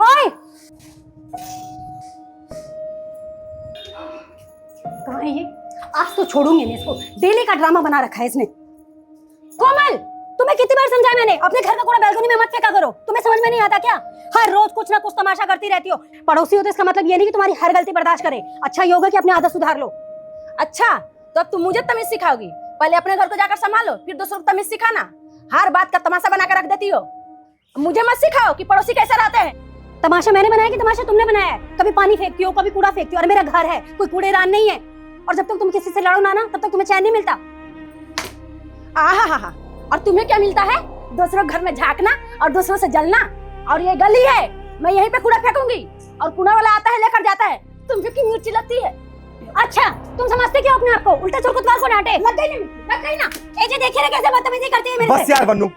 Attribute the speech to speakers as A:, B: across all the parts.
A: ओए कहाँ है ये? आज तो छोड़ूंगी मैं इसको। डेली का ड्रामा बना रखा है इसने। कोमल, तुम्हें कितनी बार समझाया मैंने, अपने घर का कूड़ा बालकनी में मत फेंका करो। तुम्हें समझ में नहीं आता क्या? हर रोज कुछ ना कुछ तमाशा करती रहती हो। पड़ोसी हो तो इसका मतलब ये नहीं कि तुम्हारी हर गलती बर्दाश्त करे। अच्छा ये होगा कि अपनी आदत सुधार लो।
B: अच्छा तो अब तुम मुझे तमीज सिखाओगी? पहले अपने घर को जाकर संभालो, फिर दूसरों को तमीज सिखाना। हर बात का तमाशा बनाकर रख देती हो। मुझे मत सिखाओ कि पड़ोसी कैसे रहते हैं।
A: तमाशा मैंने बनाया कि तमाशा तुमने बनाया है? कभी पानी फेंकती हो, कभी कूड़ा फेंकती हो। और मेरा घर है, कोई कूड़ेदान नहीं है। और जब तक तुम किसी से लड़ो ना तब तक तुम्हें चैन नहीं मिलता।
B: आहा, और तुम्हें क्या मिलता है? दूसरों घर में झांकना और दूसरों से जलना। और ये गली है, मैं यहीं पे कूड़ा फेंकूंगी और कूड़ा वाला आता है लेकर जाता है। तुम क्यों मिर्ची लगती है?
A: अच्छा तुम समझते क्यों अपने आप को? उल्टा चोर कोतवाल को डांटे।
B: लग गई ना।
A: ए जे देखिए ना कैसे बदतमीजी करती है मेरे से।
C: बस यार वन्नू,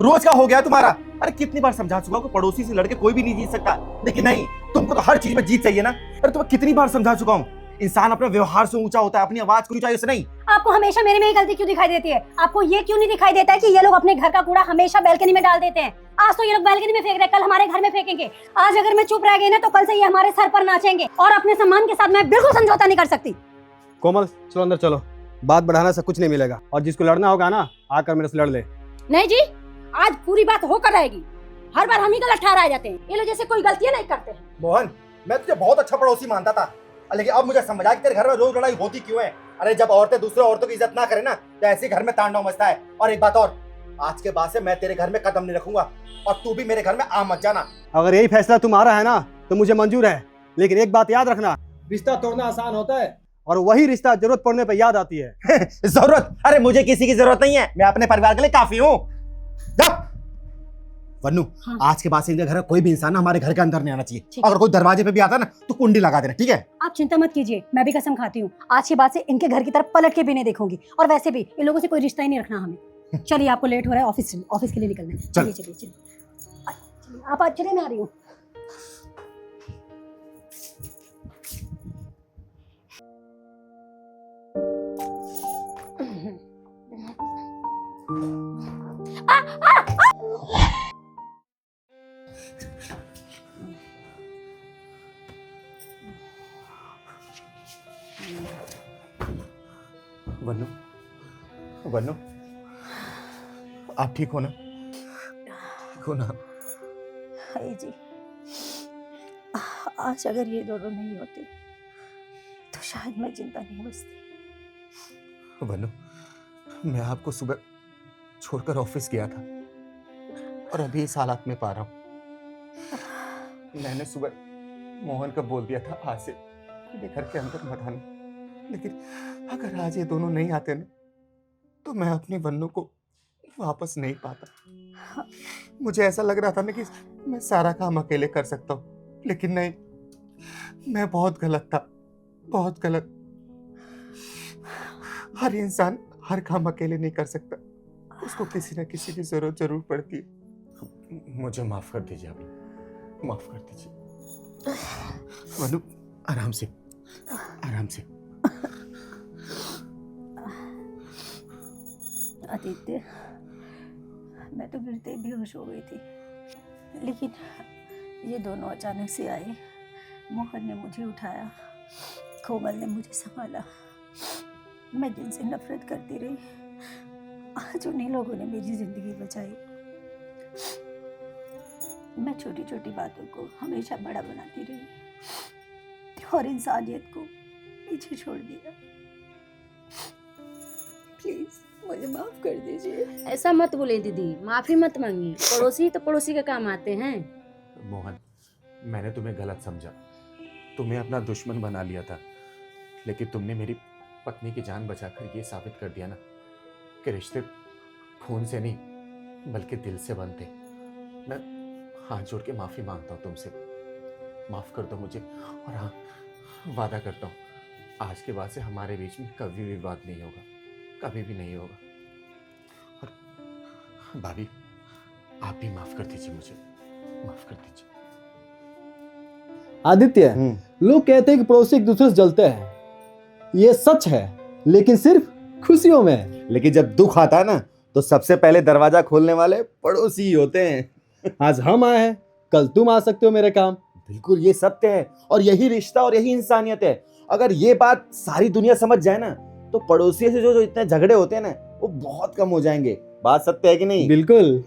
C: रोज का हो गया तुम्हारा। अरे कितनी बार समझा चुका हूं कि पड़ोसी से लड़के कोई भी नहीं जीत सकता, लेकिन नहीं, तुमको तो हर चीज में जीत चाहिए ना। अरे तुम्हें कितनी बार समझा चुका हूं, इंसान अपने व्यवहार से ऊंचा होता है, अपनी आवाज को ऊंचाई से नहीं।
A: आपको हमेशा मेरे में ही गलती क्यों दिखाई देती है? आपको ये क्यों नहीं दिखाई देता है कि ये लोग अपने घर का कूड़ा हमेशा बालकनी में डाल देते हैं? आज तो ये लोग बालकनी में फेंक रहे हैं, कल हमारे घर में फेंकेंगे। आज अगर मैं चुप रह गई ना तो कल से ये हमारे सर पर नाचेंगे। और अपने सम्मान के साथ मैं बिल्कुल समझौता नहीं कर सकती।
D: कोमल चलो अंदर चलो, बात बढ़ाने से कुछ नहीं मिलेगा। और जिसको लड़ना होगा ना आकर मेरे से लड़ ले।
B: नहीं जी, आज पूरी बात होकर रहेगी। हर बार हम ही गलत ठहराए जाते हैं। ये लोग जैसे कोई गलतियां नहीं करते।
C: मोहन, मैं तुझे बहुत अच्छा पड़ोसी मानता था, लेकिन अब मुझे समझा कि तेरे घर में रोज लड़ाई होती क्यों है। अरे जब औरतें दूसरे औरतों की इज्जत ना करें ना तो ऐसे घर में तांडव मचता है। और एक बात और, आज के बाद से मैं तेरे घर में कदम नहीं रखूंगा और तू भी मेरे घर में आ मत जाना।
D: अगर यही फैसला तुम्हारा है ना तो मुझे मंजूर है, लेकिन एक बात याद रखना, रिश्ता तोड़ना आसान होता है और वही रिश्ता जरूरत पड़ने पर याद आती है।
C: जरूरत? अरे मुझे किसी की जरूरत नहीं है, मैं अपने परिवार के लिए काफी हूँ। वन्नू,
A: हाँ।
C: आज के बाद से इनके घर में कोई भी इंसान ना हमारे घर के अंदर नहीं आना चाहिए। अगर कोई दरवाजे पे भी आता है ना तो कुंडी लगा देना, ठीक है?
A: आप चिंता मत कीजिए, मैं भी कसम खाती हूँ आज के बाद से इनके घर की तरफ पलट के भी नहीं देखूंगी। और वैसे भी इन लोगों से कोई रिश्ता ही नहीं रखना हमें। चलिए आपको लेट हो रहा है, ऑफिस के लिए निकलना है। चलिए चलिए चलिए आप आज चलिए, मैं आ रही हूँ।
C: वन्नू, वन्नू, आप ठीक हो ना? ठीक हो ना?
A: हाय जी, आज अगर ये दोनों नहीं होते तो शायद मैं जिंदा नहीं बचती।
C: वन्नू, मैं आपको सुबह छोड़कर ऑफिस गया था और अभी इस हालात में पा रहा हूँ। मैंने सुबह मोहन को बोल दिया था आज से मेरे घर के अंदर मत आना, लेकिन अगर आज ये दोनों नहीं आते ना तो मैं अपनी वन्नू को वापस नहीं पाता। मुझे ऐसा लग रहा था ना कि मैं सारा काम अकेले कर सकता हूँ, लेकिन नहीं, मैं बहुत गलत था, बहुत गलत। हर इंसान हर काम अकेले नहीं कर सकता, उसको किसी न किसी की जरूरत जरूर पड़ती है। मुझे माफ कर दीजिए, आप माफ कर दीजिए। वन्नू आराम से, आराम से।
A: आदित्य, मैं तो गिरते बेहोश हो गई थी, लेकिन ये दोनों अचानक से आए। मोहन ने मुझे उठाया, कोमल ने मुझे संभाला। मैं जिनसे नफरत करती रही, आज उन्हीं लोगों ने मेरी जिंदगी बचाई। मैं छोटी छोटी बातों को हमेशा बड़ा बनाती रही और इंसानियत को पीछे छोड़ दिया। प्लीज मुझे माफ कर दीजिए।
B: ऐसा मत बोले दीदी, माफी मत मांगिए। पड़ोसी तो पड़ोसी के काम आते हैं।
C: मोहन, मैंने तुम्हें गलत समझा, तुम्हें अपना दुश्मन बना लिया था, लेकिन तुमने मेरी पत्नी की जान बचाकर ये साबित कर दिया ना कि रिश्ते खून से नहीं बल्कि दिल से बनते। मैं हाथ जोड़ के माफी मांगता हूँ तुमसे, माफ कर दो मुझे। और हाँ, वादा करता हूँ आज के बाद से हमारे बीच में कभी भी विवाद नहीं होगा, कभी भी नहीं होगा। और भाभी, आप भी माफ कर दीजिए मुझे, माफ कर दीजिए।
D: आदित्य, लोग कहते हैं कि पड़ोसी एक दूसरे से जलते हैं, ये सच है, लेकिन सिर्फ खुशियों में।
C: लेकिन जब दुख आता है ना तो सबसे पहले दरवाजा खोलने वाले पड़ोसी ही होते हैं।
D: आज हम आए हैं, कल तुम आ सकते हो मेरे काम।
C: बिल्कुल, ये सत्य है और यही रिश्ता और यही इंसानियत है। अगर ये बात सारी दुनिया समझ जाए ना, तो पड़ोसियों से जो इतने झगड़े होते हैं ना, वो बहुत कम हो जाएंगे। बात सत्य है कि नहीं?
D: बिल्कुल।